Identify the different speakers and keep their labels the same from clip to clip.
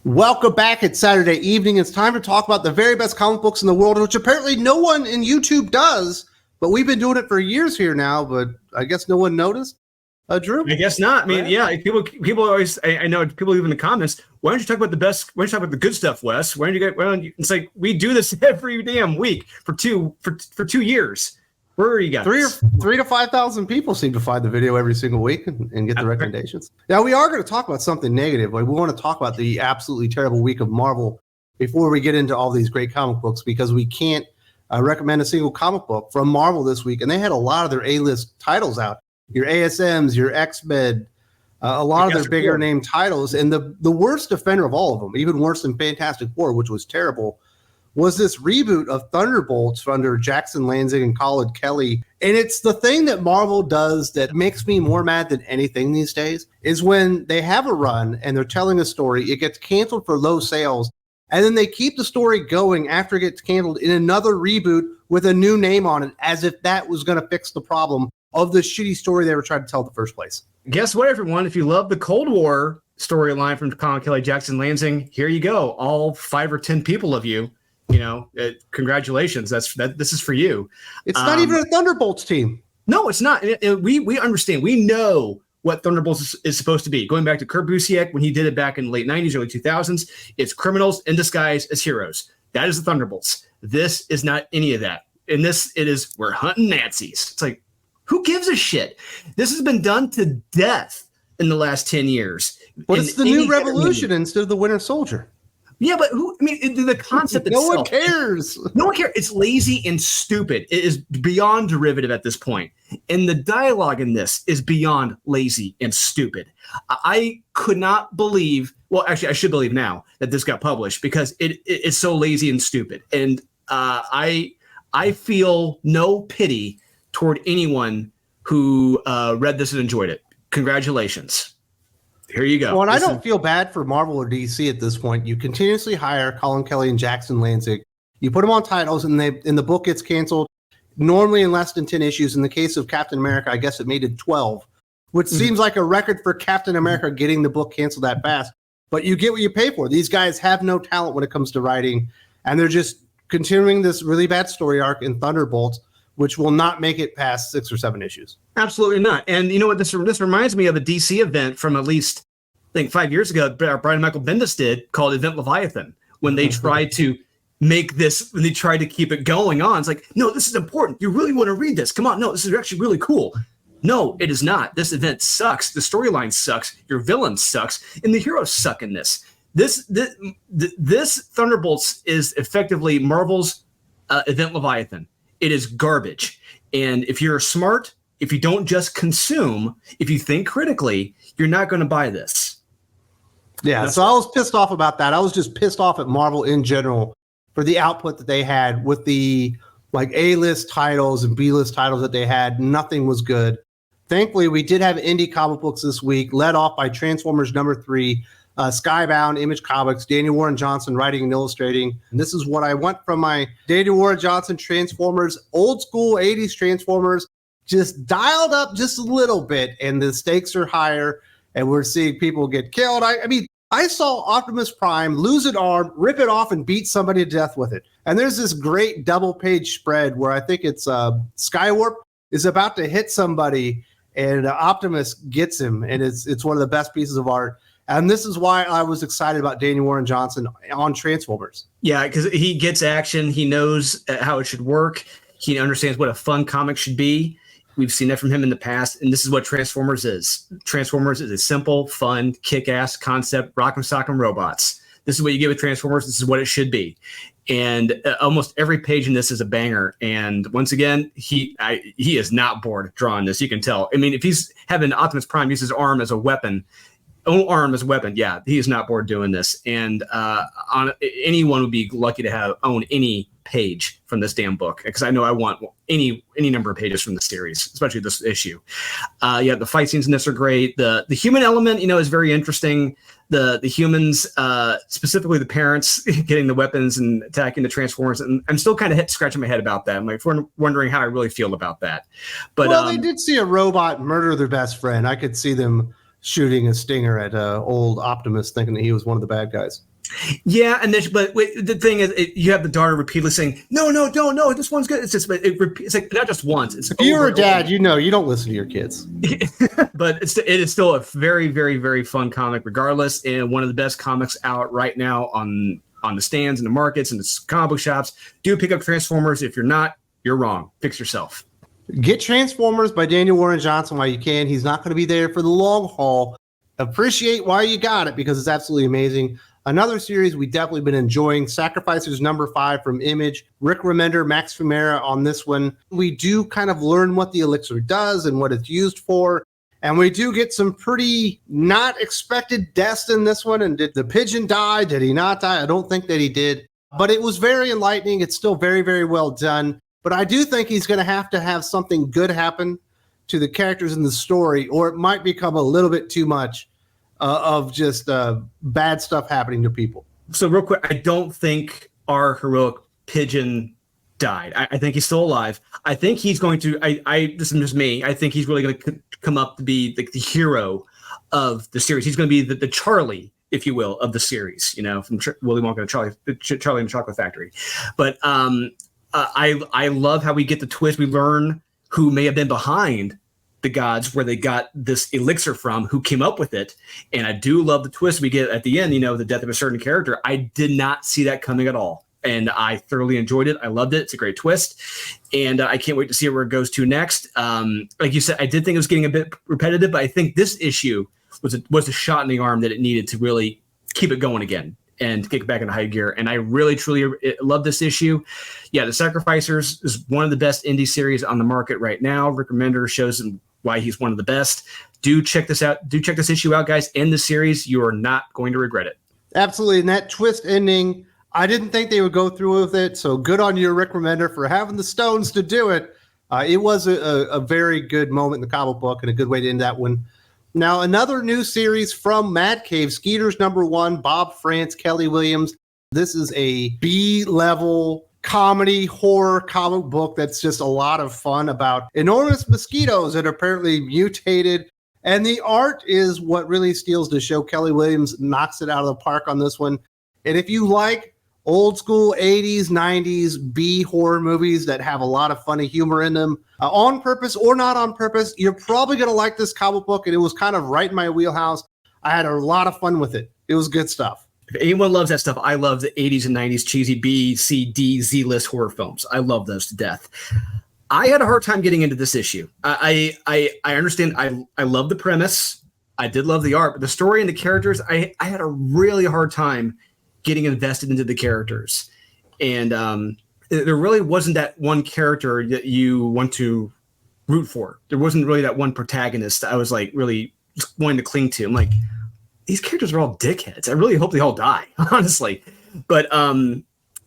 Speaker 1: Welcome back. It's Saturday evening. It's time to talk about the very best comic books in the world, which apparently no one in YouTube does, but we've been doing it for years here now, but I guess no one noticed. Drew?
Speaker 2: I guess not. I mean, yeah, people always, I know people leave in the comments, why don't you talk about the best, why don't you talk about the good stuff, Wes? Why don't you get, it's like, we do this every damn week for 2 years. Where are you guys?
Speaker 1: 3 to 5,000 people seem to find the video every single week and get the recommendations. Now, we are going to talk about something negative. Like, we want to talk about the absolutely terrible week of Marvel before we get into all these great comic books, because we can't recommend a single comic book from Marvel this week. And they had a lot of their A-list titles out. Your ASMs, your X-Men, a lot of their bigger name titles. And the worst offender of all of them, even worse than Fantastic Four, which was terrible, was this reboot of Thunderbolts under Jackson Lanzing and Colin Kelly. And it's the thing that Marvel does that makes me more mad than anything these days, is when they have a run and they're telling a story, it gets canceled for low sales, and then they keep the story going after it gets canceled in another reboot with a new name on it, as if that was going to fix the problem of the shitty story they were trying to tell in the first place.
Speaker 2: Guess what, everyone? If you love the Cold War storyline from Colin Kelly, Jackson Lansing, here you go. All 5 or 10 people of you, congratulations. This is for you.
Speaker 1: It's not even a Thunderbolts team.
Speaker 2: No, it's not. We understand. We know what Thunderbolts is supposed to be. Going back to Kurt Busiek when he did it back in the late 90s, early 2000s, it's criminals in disguise as heroes. That is the Thunderbolts. This is not any of that. In this, it is, we're hunting Nazis. It's like, who gives a shit? This has been done to death in the last 10 years.
Speaker 1: But it's the new revolution instead of the Winter Soldier.
Speaker 2: Yeah, but the concept
Speaker 1: no
Speaker 2: itself.
Speaker 1: one cares.
Speaker 2: No one cares. It's lazy and stupid. It is beyond derivative at this point. And the dialogue in this is beyond lazy and stupid. I could not believe, well, actually, I should believe now that this got published, because it is so lazy and stupid. And I feel no pity toward anyone who read this and enjoyed it. Congratulations. Here you go.
Speaker 1: Well, and I don't feel bad for Marvel or DC at this point. You continuously hire Colin Kelly and Jackson Lanzing. You put them on titles, and the book gets canceled normally in less than 10 issues. In the case of Captain America, I guess it made it 12, which seems like a record for Captain America getting the book canceled that fast. But you get what you pay for. These guys have no talent when it comes to writing, and they're just continuing this really bad story arc in Thunderbolts, which will not make it past 6 or 7 issues.
Speaker 2: Absolutely not. And you know what? This reminds me of a DC event from at least, I think, 5 years ago, Brian Michael Bendis did, called Event Leviathan, when they tried to make this, when they tried to keep it going on. It's like, no, this is important. You really want to read this. Come on. No, this is actually really cool. No, it is not. This event sucks. The storyline sucks. Your villain sucks. And the heroes suck in this. This Thunderbolts is effectively Marvel's Event Leviathan. It is garbage. And if you're smart, if you don't just consume, if you think critically, you're not going to buy this.
Speaker 1: Yeah, so I was pissed off about that. I was just pissed off at Marvel in general for the output that they had with the A-list titles and B-list titles that they had. Nothing was good. Thankfully, we did have indie comic books this week, led off by Transformers #3, Skybound, Image Comics, Daniel Warren Johnson writing and illustrating. And this is what I want from my Daniel Warren Johnson Transformers, old school 80s Transformers, just dialed up just a little bit, and the stakes are higher, and we're seeing people get killed. I mean, I saw Optimus Prime lose an arm, rip it off, and beat somebody to death with it. And there's this great double-page spread where I think it's Skywarp is about to hit somebody, and Optimus gets him, and it's one of the best pieces of art. And this is why I was excited about Daniel Warren Johnson on Transformers.
Speaker 2: Yeah, because he gets action. He knows how it should work. He understands what a fun comic should be. We've seen that from him in the past, and this is what Transformers is. Transformers is a simple, fun, kick-ass concept, rock'em sock'em robots. This is what you get with Transformers. This is what it should be. And almost every page in this is a banger. And once again, he is not bored drawing this. You can tell. I mean, if he's having Optimus Prime use his arm as a weapon, yeah, he is not bored doing this. And anyone would be lucky to own any page from this damn book, because I know I want any number of pages from the series, especially this issue. The fight scenes in this are great. The human element, is very interesting. The humans, specifically the parents, getting the weapons and attacking the Transformers, and I'm still kind of scratching my head about that. I'm like wondering how I really feel about that. But
Speaker 1: they did see a robot murder their best friend. I could see them shooting a stinger at old Optimus, thinking that he was one of the bad guys.
Speaker 2: Yeah, and but the thing is, you have the daughter repeatedly saying, "No, don't, no, this one's good." It's just, it's like not just once. It's
Speaker 1: if you're a dad, you know you don't listen to your kids.
Speaker 2: But it is still a very, very, very fun comic, regardless, and one of the best comics out right now on the stands and the markets and the comic book shops. Do pick up Transformers. If you're not, you're wrong. Fix yourself.
Speaker 1: Get Transformers by Daniel Warren Johnson while you can. He's not going to be there for the long haul. Appreciate why you got it, because it's absolutely amazing. Another series we definitely been enjoying, Sacrificers #5 from Image. Rick Remender, Max Fumera on this one. We do kind of learn what the elixir does and what it's used for. And we do get some pretty not expected deaths in this one. And did the pigeon die? Did he not die? I don't think that he did. But it was very enlightening. It's still very, very well done. But I do think he's going to have something good happen to the characters in the story, or it might become a little bit too much of just bad stuff happening to people.
Speaker 2: So real quick, I don't think our heroic pigeon died. I think he's still alive. I think he's going to, this is just me, I think he's really going to come up to be like the hero of the series. He's going to be the Charlie, if you will, of the series, you know, from Willy Wonka to Charlie and the Chocolate Factory. But I love how we get the twist. We learn who may have been behind the gods, where they got this elixir from, who came up with it. And I do love the twist we get at the end, you know, the death of a certain character. I did not see that coming at all. And I thoroughly enjoyed it. I loved it. It's a great twist. And I can't wait to see where it goes to next. Like you said, I did think it was getting a bit repetitive, but I think this issue was a shot in the arm that it needed to really keep it going again and kick it back into high gear. And I really, truly love this issue. Yeah, The Sacrificers is one of the best indie series on the market right now. Rick Remender shows them why he's one of the best. Do check this out. Do check this issue out, guys. In the series, you are not going to regret it.
Speaker 1: Absolutely. And that twist ending, I didn't think they would go through with it. So good on you, Rick Remender, for having the stones to do it. It was a very good moment in the comic book and a good way to end that one. Now, another new series from Mad Cave, Skeeters #1, Bob France, Kelly Williams. This is a B-level comedy horror comic book that's just a lot of fun about enormous mosquitoes that are apparently mutated. And the art is what really steals the show. Kelly Williams knocks it out of the park on this one. And if you like old school 80s, 90s B horror movies that have a lot of funny humor in them, on purpose or not on purpose, you're probably going to like this comic book. And it was kind of right in my wheelhouse. I had a lot of fun with it. It was good stuff.
Speaker 2: If anyone loves that stuff, I love the 80s and 90s cheesy B, C, D, Z-list horror films. I love those to death. I had a hard time getting into this issue. I understand. I love the premise. I did love the art, but the story and the characters, I had a really hard time getting invested into the characters. And there really wasn't that one character that you want to root for. There wasn't really that one protagonist I was like really wanting to cling to. I'm like, these characters are all dickheads. I really hope they all die, honestly. But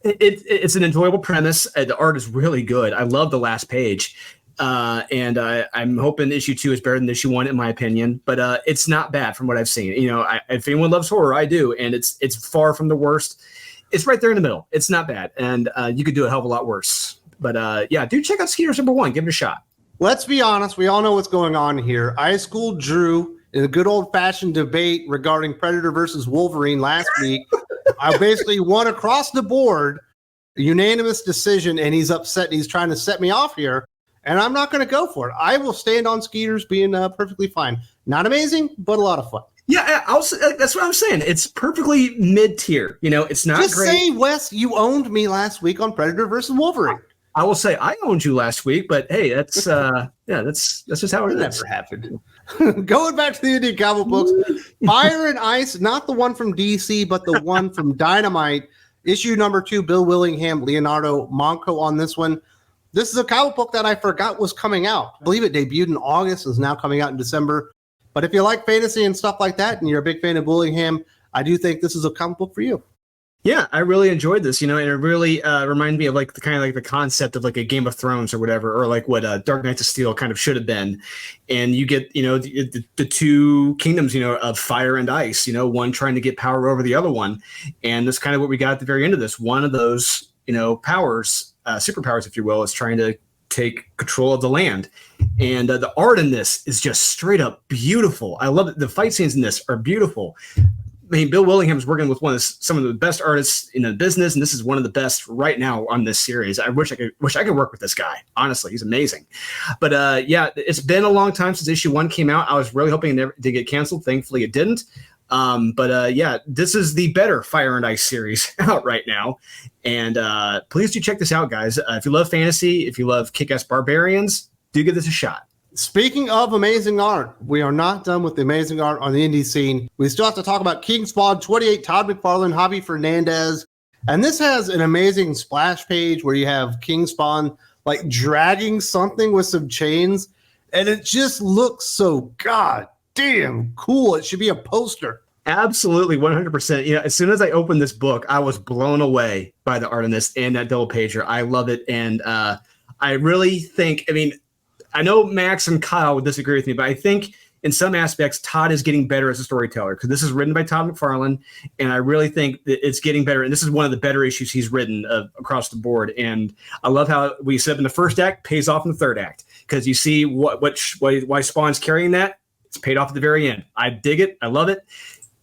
Speaker 2: it's an enjoyable premise. The art is really good. I love the last page. And I'm hoping issue 2 is better than issue 1, in my opinion. But it's not bad from what I've seen. You know, if anyone loves horror, I do. And it's far from the worst. It's right there in the middle. It's not bad. And you could do a hell of a lot worse. But yeah, do check out Skeeters #1. Give it a shot.
Speaker 1: Let's be honest. We all know what's going on here. I schooled Drew in a good old-fashioned debate regarding Predator versus Wolverine last week. I basically won across the board, unanimous decision, and he's upset. And he's trying to set me off here, and I'm not going to go for it. I will stand on Skeeters being perfectly fine. Not amazing, but a lot of fun.
Speaker 2: Yeah, that's what I'm saying. It's perfectly mid-tier. You know, it's not
Speaker 1: just
Speaker 2: great.
Speaker 1: Say, Wes, you owned me last week on Predator versus Wolverine.
Speaker 2: I will say I owned you last week, but hey, that's just how it is.
Speaker 1: Never happened. Going back to the indie comic books, Fire and Ice, not the one from DC, but the one from Dynamite. Issue #2, Bill Willingham, Leonardo Monco on this one. This is a comic book that I forgot was coming out. I believe it debuted in August, is now coming out in December. But if you like fantasy and stuff like that, and you're a big fan of Willingham, I do think this is a comic book for you.
Speaker 2: Yeah, I really enjoyed this, you know, and it really reminded me of like the kind of like the concept of like a Game of Thrones or whatever, or like what Dark Knights of Steel kind of should have been. And you get, you know, the two kingdoms, you know, of fire and ice, you know, one trying to get power over the other one. And that's kind of what we got at the very end of this. One of those, you know, powers, superpowers, if you will, is trying to take control of the land. And the art in this is just straight up beautiful. I love it. The fight scenes in this are beautiful. I mean, Bill Willingham is working with some of the best artists in the business, and this is one of the best right now on this series. I wish I could work with this guy. Honestly, he's amazing. But yeah, it's been a long time since issue 1 came out. I was really hoping it to get canceled. Thankfully, it didn't. But yeah, this is the better Fire and Ice series out right now. And please do check this out, guys. If you love fantasy, if you love kick-ass barbarians, do give this a shot.
Speaker 1: Speaking of amazing art, we are not done with the amazing art on the indie scene. We still have to talk about King Spawn 28, Todd McFarlane, Javi Fernandez. And this has an amazing splash page where you have King Spawn like dragging something with some chains. And it just looks so goddamn cool. It should be a poster.
Speaker 2: Absolutely, 100%. You know, as soon as I opened this book, I was blown away by the art in this and that double pager. I love it. And I really think, I mean, I know Max and Kyle would disagree with me, but I think in some aspects, Todd is getting better as a storyteller because this is written by Todd McFarlane, and I really think that it's getting better. And this is one of the better issues he's written across the board. And I love how we set up in the first act, pays off in the third act because you see why Spawn's carrying that. It's paid off at the very end. I dig it. I love it.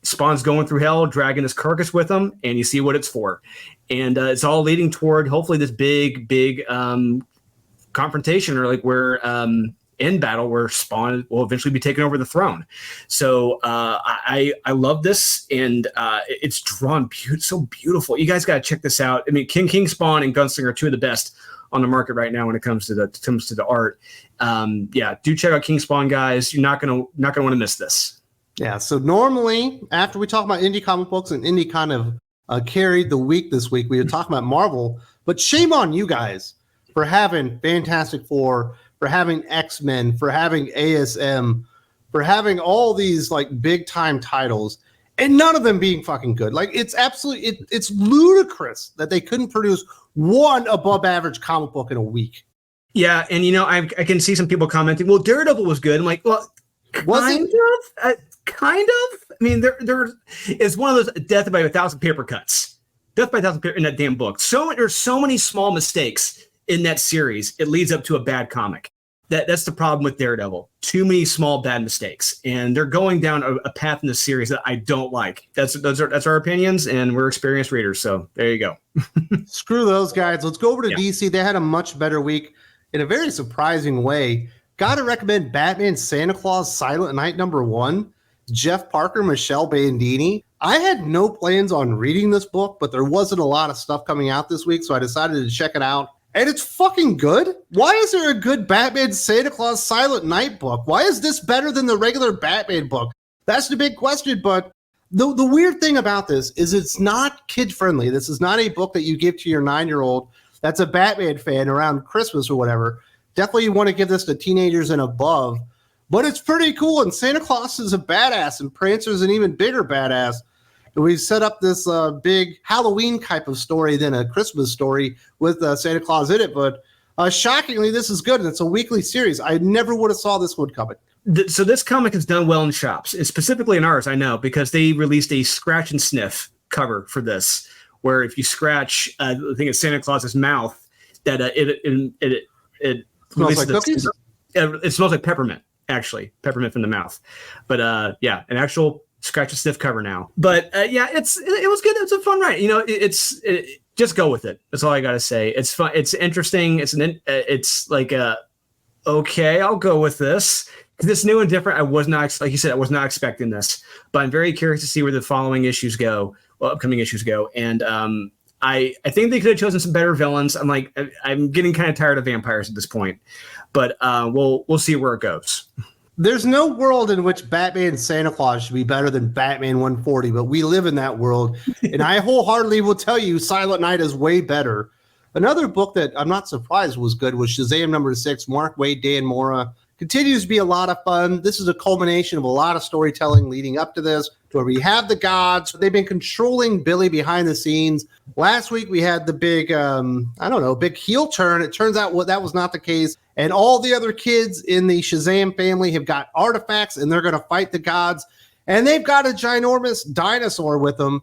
Speaker 2: Spawn's going through hell, dragging his carcass with him, and you see what it's for. And it's all leading toward hopefully this big confrontation or like where end battle where Spawn will eventually be taking over the throne. So I love this, and it's drawn so beautiful. You guys got to check this out. I mean, King Spawn and Gunslinger are two of the best on the market right now when it comes to the art. Yeah, do check out King Spawn, guys. You're not gonna want to miss this.
Speaker 1: Yeah. So normally after we talk about indie comic books and indie kind of carried the week this week, we would talk about Marvel, but shame on you guys for having Fantastic Four, for having X-Men, for having ASM, for having all these like big time titles and none of them being fucking good. Like it's absolutely, it's ludicrous that they couldn't produce one above average comic book in a week.
Speaker 2: Yeah. And you know, I can see some people commenting, well, Daredevil was good. I'm like, well, kind of. I mean, there is one of those death by 1,000 paper cuts. Death by 1,000 paper in that damn book. So there's so many small mistakes in that series. It leads up to a bad comic. That's the problem with Daredevil. Too many small bad mistakes, and they're going down a path in the series that I don't like. That's our opinions, and we're experienced readers. So there you go.
Speaker 1: Screw those guys. Let's go over to DC. They had a much better week in a very surprising way. Got to recommend Batman Santa Claus Silent Night #1. Jeff Parker, Michelle Bandini. I had no plans on reading this book, but there wasn't a lot of stuff coming out this week, so I decided to check it out. And it's fucking good. Why is there a good Batman Santa Claus Silent Night book? Why is this better than the regular Batman book? That's the big question. But the weird thing about this is it's not kid friendly. This is not a book that you give to your 9-year-old that's a Batman fan around Christmas or whatever. Definitely you want to give this to teenagers and above. But it's pretty cool. And Santa Claus is a badass, and Prancer's an even bigger badass. We've set up this big Halloween type of story than a Christmas story with Santa Claus in it. But shockingly, this is good. And it's a weekly series. I never would have saw this one coming.
Speaker 2: So this comic has done well in shops, and specifically in ours, I know, because they released a scratch and sniff cover for this, where if you scratch, I think it's Santa Claus's mouth, that it
Speaker 1: smells like cookies?
Speaker 2: It smells like peppermint, actually. Peppermint from the mouth. But yeah, an actual scratch and sniff cover now. But yeah, it was good. It's a fun ride. You know, just go with it. That's all I got to say. It's fun. It's interesting. It's like okay, I'll go with this. This new and different. I was not, like you said, I was not expecting this, but I'm very curious to see where the upcoming issues go. And I think they could have chosen some better villains. I'm getting kind of tired of vampires at this point, but we'll see where it goes.
Speaker 1: There's no world in which Batman Santa Claus should be better than Batman 140, but we live in that world. And I wholeheartedly will tell you Silent Night is way better. Another book that I'm not surprised was good was Shazam #6, Mark Waid, Dan Mora. Continues to be a lot of fun. This is a culmination of a lot of storytelling leading up to this, where we have the gods. They've been controlling Billy behind the scenes. Last week we had the big, big heel turn. It turns out that was not the case. And all the other kids in the Shazam family have got artifacts, and they're going to fight the gods. And they've got a ginormous dinosaur with them.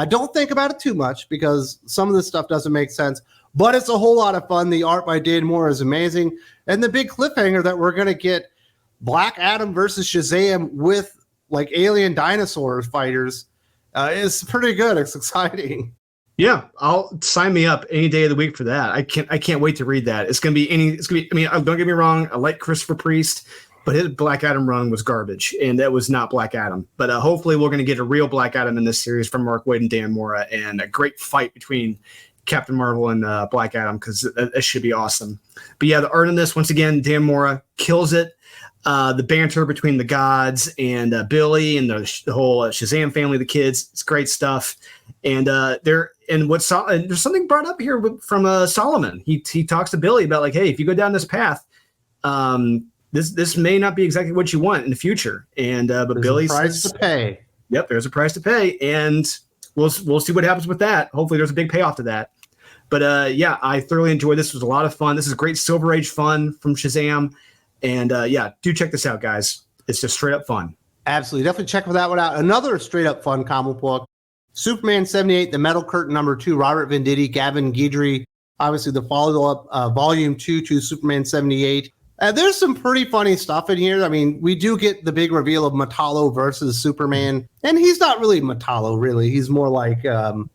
Speaker 1: Don't think about it too much because some of this stuff doesn't make sense. but it's a whole lot of fun. The art by Dan Mora is amazing. And the big cliffhanger that we're going to get Black Adam versus Shazam with like alien dinosaur fighters is pretty good. It's exciting.
Speaker 2: Yeah, I'll sign me up any day of the week for that. I can't wait to read that. It's gonna be. I mean, don't get me wrong. I like Christopher Priest, but his Black Adam run was garbage, and that was not Black Adam. But hopefully, we're gonna get a real Black Adam in this series from Mark Waid and Dan Mora, and a great fight between Captain Marvel and Black Adam, because that should be awesome. But yeah, the art in this, once again, Dan Mora kills it. The banter between the gods and Billy and the whole Shazam family, the kids, it's great stuff. And there's something brought up here from Solomon. He talks to Billy about like, hey, if you go down this path, this may not be exactly what you want in the future. And but Billy says,
Speaker 1: to pay.
Speaker 2: Yep, there's a price to pay, and we'll see what happens with that. Hopefully, there's a big payoff to that. But yeah, I thoroughly enjoyed this. It was a lot of fun. This is great Silver Age fun from Shazam. And yeah, do check this out, guys. It's just straight up fun.
Speaker 1: Absolutely. Definitely check that one out. Another straight up fun comic book, Superman 78, The Metal Curtain #2, Robert Venditti, Gavin Guidry. Obviously, the follow-up Volume 2 to Superman 78. There's some pretty funny stuff in here. I mean, we do get the big reveal of Metallo versus Superman. And he's not really Metallo, really. He's more like,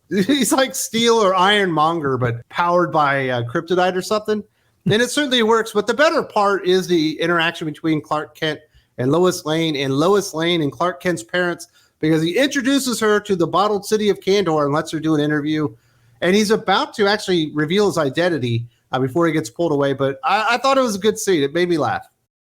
Speaker 1: he's like Steel or Ironmonger, but powered by kryptonite or something. And it certainly works. But the better part is the interaction between Clark Kent and Lois Lane and Clark Kent's parents, because he introduces her to the bottled city of Kandor and lets her do an interview. And he's about to actually reveal his identity before he gets pulled away. But I thought it was a good scene. It made me laugh.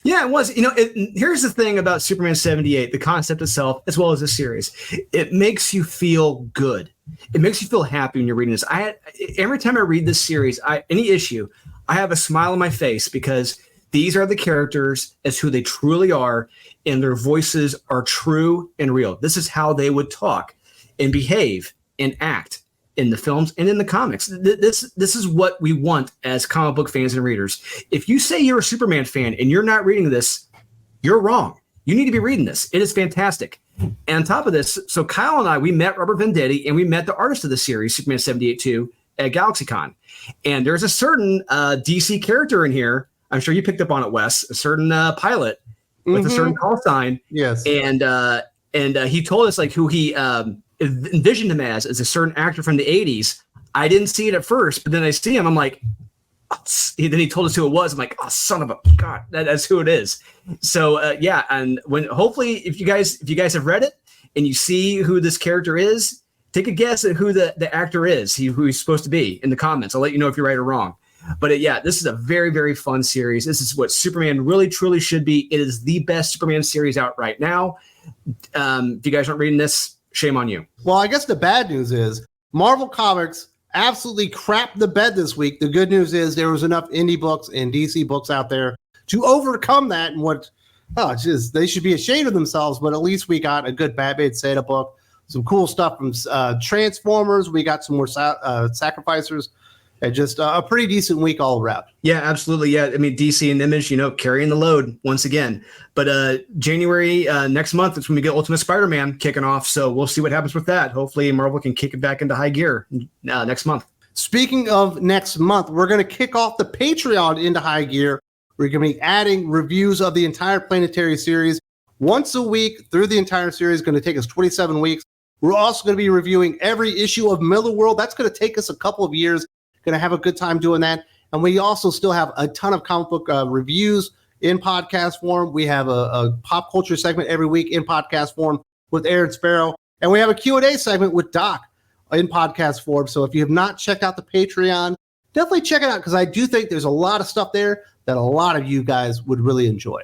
Speaker 1: Yeah, it was.
Speaker 2: Here's the thing about Superman 78, the concept itself, as well as the series. It makes you feel good. It makes you feel happy when you're reading this. Every time I read this series, any issue, I have a smile on my face, because these are the characters as who they truly are, and their voices are true and real. This is how they would talk and behave and act in the films and in the comics. This is what we want as comic book fans and readers. If you say you're a Superman fan and you're not reading this, you're wrong. You need to be reading this. It is fantastic. And on top of this, so Kyle and I, we met Robert Venditti, and we met the artist of the series, Superman 78 too, at GalaxyCon. And there's a certain DC character in here. I'm sure you picked up on it, Wes. A certain pilot with a certain call sign.
Speaker 1: Yes.
Speaker 2: And he told us like who he envisioned him as a certain actor from the 80s. I didn't see it at first, but then I see him. I'm like, then he told us who it was. I'm like, oh, son of a God, that's who it is. So yeah, and hopefully if you guys have read it and you see who this character is, take a guess at who the actor is, who he's supposed to be in the comments. I'll let you know if you're right or wrong. But yeah, this is a very, very fun series. This is what Superman really, truly should be. It is the best Superman series out right now. If you guys aren't reading this, shame on you.
Speaker 1: Well, I guess the bad news is Marvel Comics absolutely crapped the bed this week. The good news is there was enough indie books and DC books out there to overcome that. And they should be ashamed of themselves. But at least we got a good Batman Santa book. Some cool stuff from Transformers. We got some more Sacrificers, and just a pretty decent week all around.
Speaker 2: Yeah, absolutely. Yeah, I mean, DC and Image, carrying the load once again. But January next month is when we get Ultimate Spider-Man kicking off. So we'll see what happens with that. Hopefully Marvel can kick it back into high gear next month.
Speaker 1: Speaking of next month, we're going to kick off the Patreon into high gear. We're going to be adding reviews of the entire Planetary series once a week through the entire series. Going to take us 27 weeks. We're also going to be reviewing every issue of Miller World. That's going to take us a couple of years. Going to have a good time doing that. And we also still have a ton of comic book reviews in podcast form. We have a pop culture segment every week in podcast form with Aaron Sparrow. And we have a Q&A segment with Doc in podcast form. So if you have not checked out the Patreon, definitely check it out, because I do think there's a lot of stuff there that a lot of you guys would really enjoy.